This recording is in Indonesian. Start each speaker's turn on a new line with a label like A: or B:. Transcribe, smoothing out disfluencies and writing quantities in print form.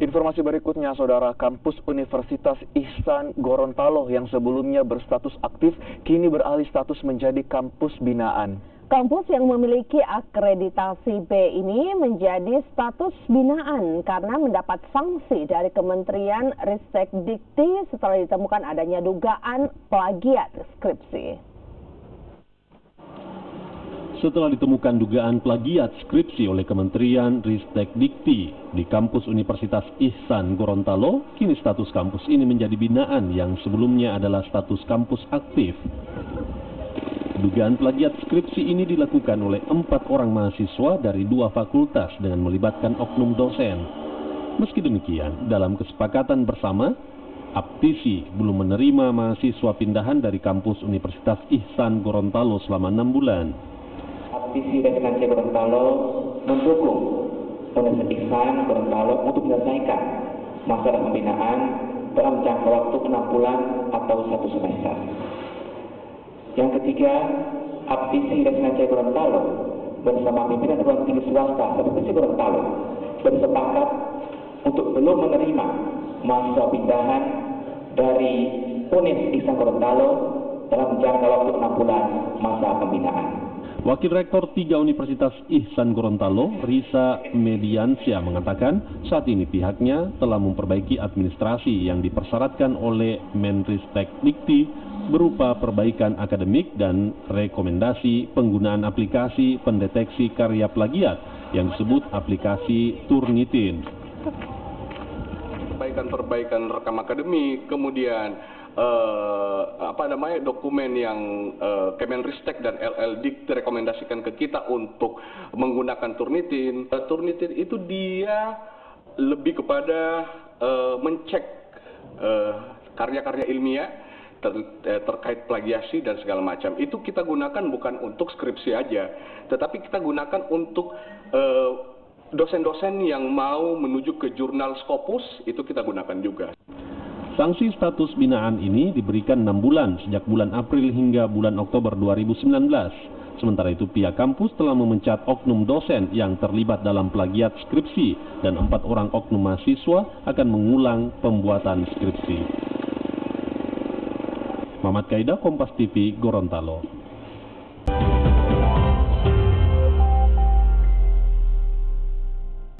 A: Informasi berikutnya, Saudara, kampus Universitas Ihsan Gorontalo yang sebelumnya berstatus aktif kini beralih status menjadi kampus binaan.
B: Kampus yang memiliki akreditasi B ini menjadi status binaan karena mendapat sanksi dari Kementerian Ristek Dikti setelah ditemukan adanya dugaan plagiat skripsi.
C: Setelah ditemukan dugaan plagiat skripsi oleh Kementerian Ristek Dikti di kampus Universitas Ihsan Gorontalo, kini status kampus ini menjadi binaan yang sebelumnya adalah status kampus aktif. Dugaan plagiat skripsi ini dilakukan oleh 4 orang mahasiswa dari 2 fakultas dengan melibatkan oknum dosen. Meski demikian, dalam kesepakatan bersama, Aptisi belum menerima mahasiswa pindahan dari kampus Universitas Ihsan Gorontalo selama 6 bulan.
D: Aptisi Residensi Gorontalo mendukung Universitas Ihsan Gorontalo untuk menyelesaikan masalah pembinaan dalam jangka waktu 6 bulan atau 1 semester. Yang ketiga, Aptisi Residensi Gorontalo bersama pimpinan perguruan tinggi swasta Universitas Gorontalo bersepakat untuk belum menerima mahasiswa pindahan dari Universitas Ihsan Gorontalo dalam jangka waktu 6 bulan masa pembinaan.
C: Wakil Rektor 3 Universitas Ihsan Gorontalo, Risa Mediansyah mengatakan saat ini pihaknya telah memperbaiki administrasi yang dipersyaratkan oleh Menristek Dikti berupa perbaikan akademik dan rekomendasi penggunaan aplikasi pendeteksi karya plagiat yang disebut aplikasi Turnitin.
E: Perbaikan rekam akademik, kemudian dokumen yang Kemenristek dan LL Dikti rekomendasikan ke kita untuk menggunakan Turnitin. Turnitin itu dia lebih kepada mencek karya-karya ilmiah terkait plagiasi dan segala macam. Itu kita gunakan bukan untuk skripsi aja, tetapi kita gunakan untuk dosen-dosen yang mau menuju ke jurnal Scopus, itu kita gunakan juga.
C: Sanksi status binaan ini diberikan 6 bulan sejak bulan April hingga bulan Oktober 2019. Sementara itu pihak kampus telah memecat oknum dosen yang terlibat dalam plagiat skripsi dan 4 orang oknum mahasiswa akan mengulang pembuatan skripsi. Muhammad Kaida, Kompas TV, Gorontalo.